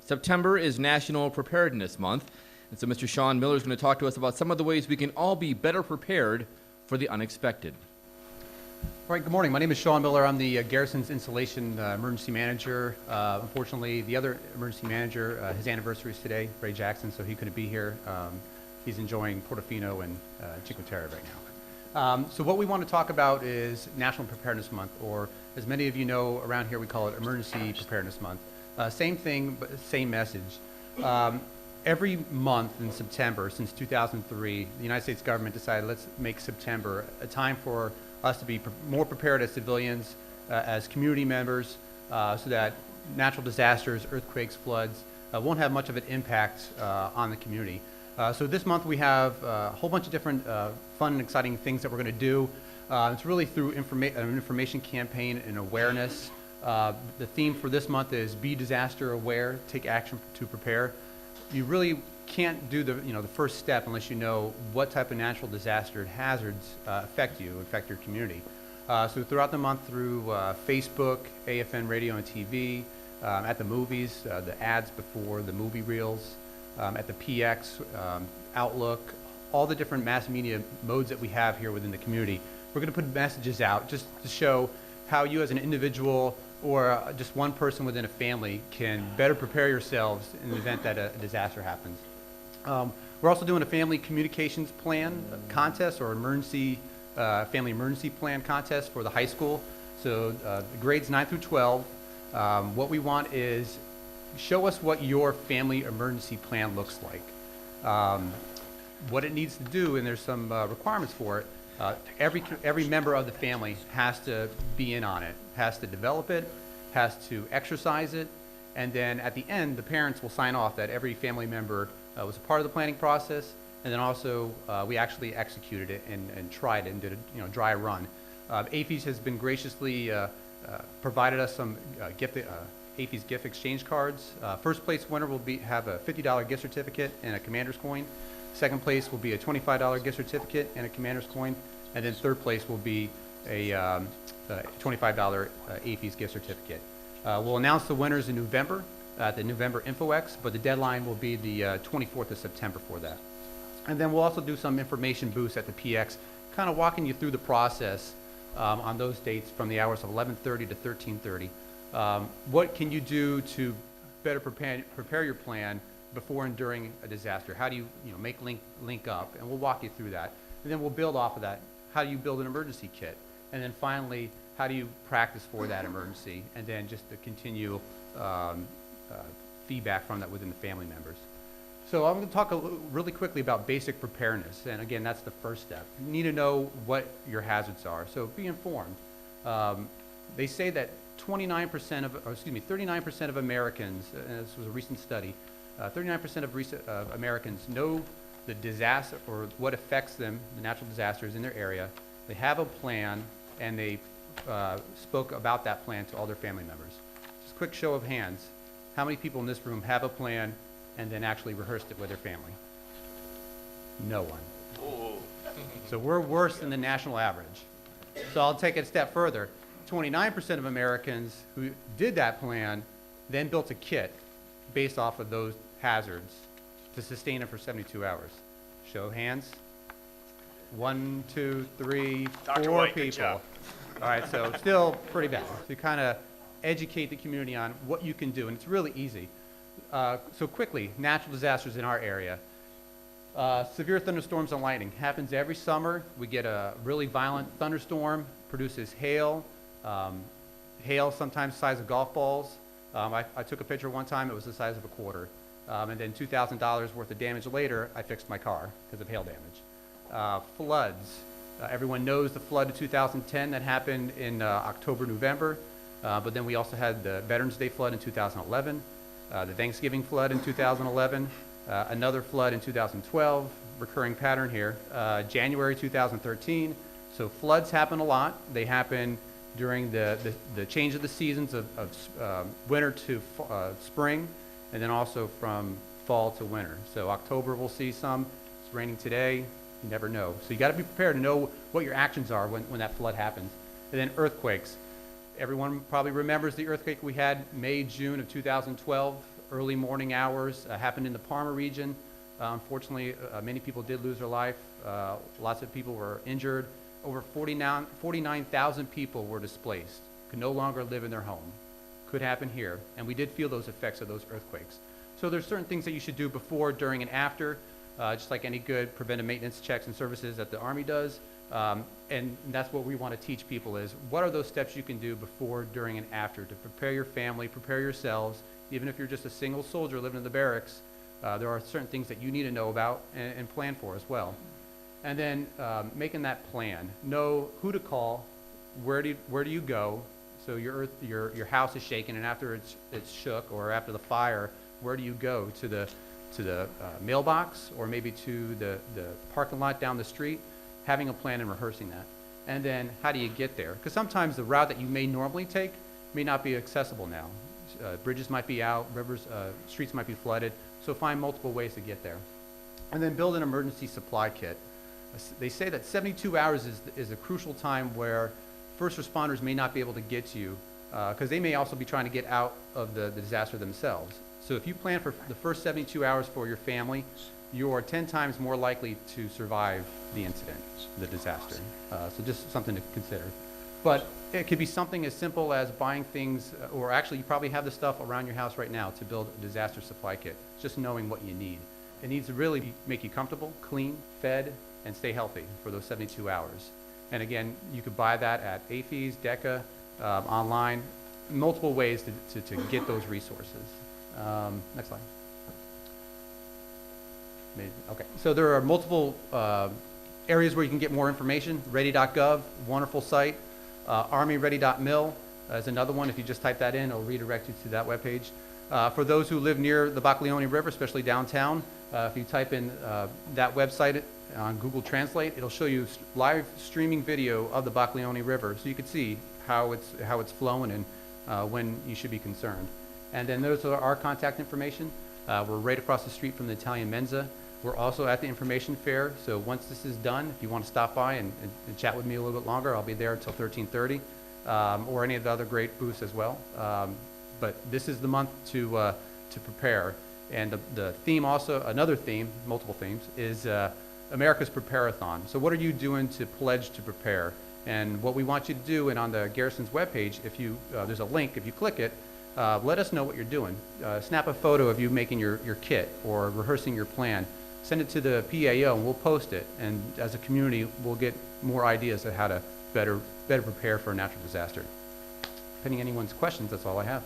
September is National Preparedness Month, and so Mr. Shaun Miller is going to talk to us about some of the ways we can all be better prepared for the unexpected. All right, good morning. My name is Shaun Miller. I'm the Garrison's Installation Emergency Manager. Unfortunately, the other emergency manager, his anniversary is today, Ray Jackson, so he couldn't be here. He's enjoying Portofino and Cinque Terre right now. So what we want to talk about is National Preparedness Month, or as many of you know around here, we call it Emergency Preparedness Month. Same thing, but same message. Every month in September since 2003, the United States government decided let's make September a time for us to be more prepared as civilians, as community members, so that natural disasters, earthquakes, floods won't have much of an impact on the community. So this month we have a whole bunch of different fun and exciting things that we're going to do. It's really through an information campaign and awareness. The theme for this month is Be Disaster Aware, Take Action to Prepare. You really can't do the first step unless you know what type of natural disaster hazards affect your community. So throughout the month through Facebook, AFN radio and TV, at the movies, the ads before the movie reels, at the PX, Outlook, all the different mass media modes that we have here within the community. We're going to put messages out just to show how you as an individual or just one person within a family can better prepare yourselves in the event that a disaster happens. We're also doing a family communications plan contest or family emergency plan contest for the high school. So the grades 9 through 12, what we want is show us what your family emergency plan looks like. What it needs to do, and there's some requirements for it. Every member of the family has to be in on it, has to develop it, has to exercise it, and then at the end, the parents will sign off that every family member was a part of the planning process, and then also we actually executed it and tried it and did a dry run. AAFES has been graciously provided us some AAFES gift exchange cards. First place winner will have a $50 gift certificate and a commander's coin. Second place will be a $25 gift certificate and a commander's coin, and then third place will be a $25 AAFES gift certificate. We'll announce the winners in November at the November InfoX, but the deadline will be the 24th of September for that. And then we'll also do some information boosts at the PX, kind of walking you through the process on those dates from the hours of 11:30 to 13:30. What can you do to better prepare your plan before and during a disaster? How do you, make link up? And we'll walk you through that. And then we'll build off of that. How do you build an emergency kit? And then finally, how do you practice for that emergency? And then just to continue feedback from that within the family members. So I'm going to talk really quickly about basic preparedness. And again, that's the first step. You need to know what your hazards are. So be informed. They say that 39% of Americans, and this was a recent study, 39% of Americans know the disaster or what affects them, the natural disasters in their area. They have a plan, and they spoke about that plan to all their family members. Just a quick show of hands. How many people in this room have a plan and then actually rehearsed it with their family? No one. So we're worse than the national average. So I'll take it a step further. 29% of Americans who did that plan then built a kit based off of those hazards to sustain it for 72 hours. Show of hands. 1, 2, 3, 4 people. All right, so still pretty bad. So you kind of educate the community on what you can do, and it's really easy. So quickly, natural disasters in our area. Severe thunderstorms and lightning happens every summer. We get a really violent thunderstorm, produces hail. Hail sometimes the size of golf balls. I took a picture one time, it was the size of a quarter. And then $2,000 worth of damage later, I fixed my car because of hail damage. Floods. Everyone knows the flood of 2010 that happened in October, November. But then we also had the Veterans Day flood in 2011, the Thanksgiving flood in 2011, another flood in 2012, recurring pattern here, January 2013. So floods happen a lot. They happen during the change of the seasons of winter to spring, and then also from fall to winter. So October we'll see some. It's raining today. You never know. So you got to be prepared to know what your actions are when that flood happens. And then earthquakes. Everyone probably remembers the earthquake we had May, June of 2012 early morning hours. Happened in the Parma region. Unfortunately, many people did lose their life. Lots of people were injured. Over 49,000 people were displaced, could no longer live in their home. Could happen here, and we did feel those effects of those earthquakes. So there's certain things that you should do before, during, and after, just like any good preventive maintenance checks and services that the Army does. And that's what we want to teach people is, what are those steps you can do before, during, and after to prepare your family, prepare yourselves. Even if you're just a single soldier living in the barracks, there are certain things that you need to know about and plan for as well. And then making that plan, know who to call, where do you go. So your house is shaken, and after it's shook, or after the fire, where do you go? To the mailbox, or maybe to the parking lot down the street. Having a plan and rehearsing that. And then how do you get there? Because sometimes the route that you may normally take may not be accessible now. Bridges might be out, streets might be flooded, so find multiple ways to get there. And then build an emergency supply kit. They say that 72 hours is a crucial time where first responders may not be able to get to you, because they may also be trying to get out of the disaster themselves. So if you plan for the first 72 hours for your family, you are 10 times more likely to survive the incident, the disaster. So just something to consider. But it could be something as simple as buying things, or actually you probably have the stuff around your house right now to build a disaster supply kit, just knowing what you need. It needs to really make you comfortable, clean, fed, and stay healthy for those 72 hours. And again, you could buy that at AFES, DECA, online, multiple ways to get those resources. Next slide. Okay, so there are multiple areas where you can get more information. Ready.gov, wonderful site. ArmyReady.mil is another one. If you just type that in, it'll redirect you to that webpage. For those who live near the Baglioni River, especially downtown, if you type in that website on Google Translate, it'll show you live streaming video of the Baglioni River, so you can see how it's flowing and when you should be concerned. And then those are our contact information. We're right across the street from the Italian Mensa. We're also at the information fair, so once this is done, if you want to stop by and chat with me a little bit longer, I'll be there until 13:30, or any of the other great booths as well. But this is the month to prepare. And the theme also, another theme, multiple themes, is America's Prepare-a-thon. So what are you doing to pledge to prepare? And what we want you to do, and on the Garrison's webpage, if you there's a link, if you click it, let us know what you're doing. Snap a photo of you making your kit or rehearsing your plan. Send it to the PAO and we'll post it. And as a community, we'll get more ideas of how to better prepare for a natural disaster. Pending anyone's questions, that's all I have.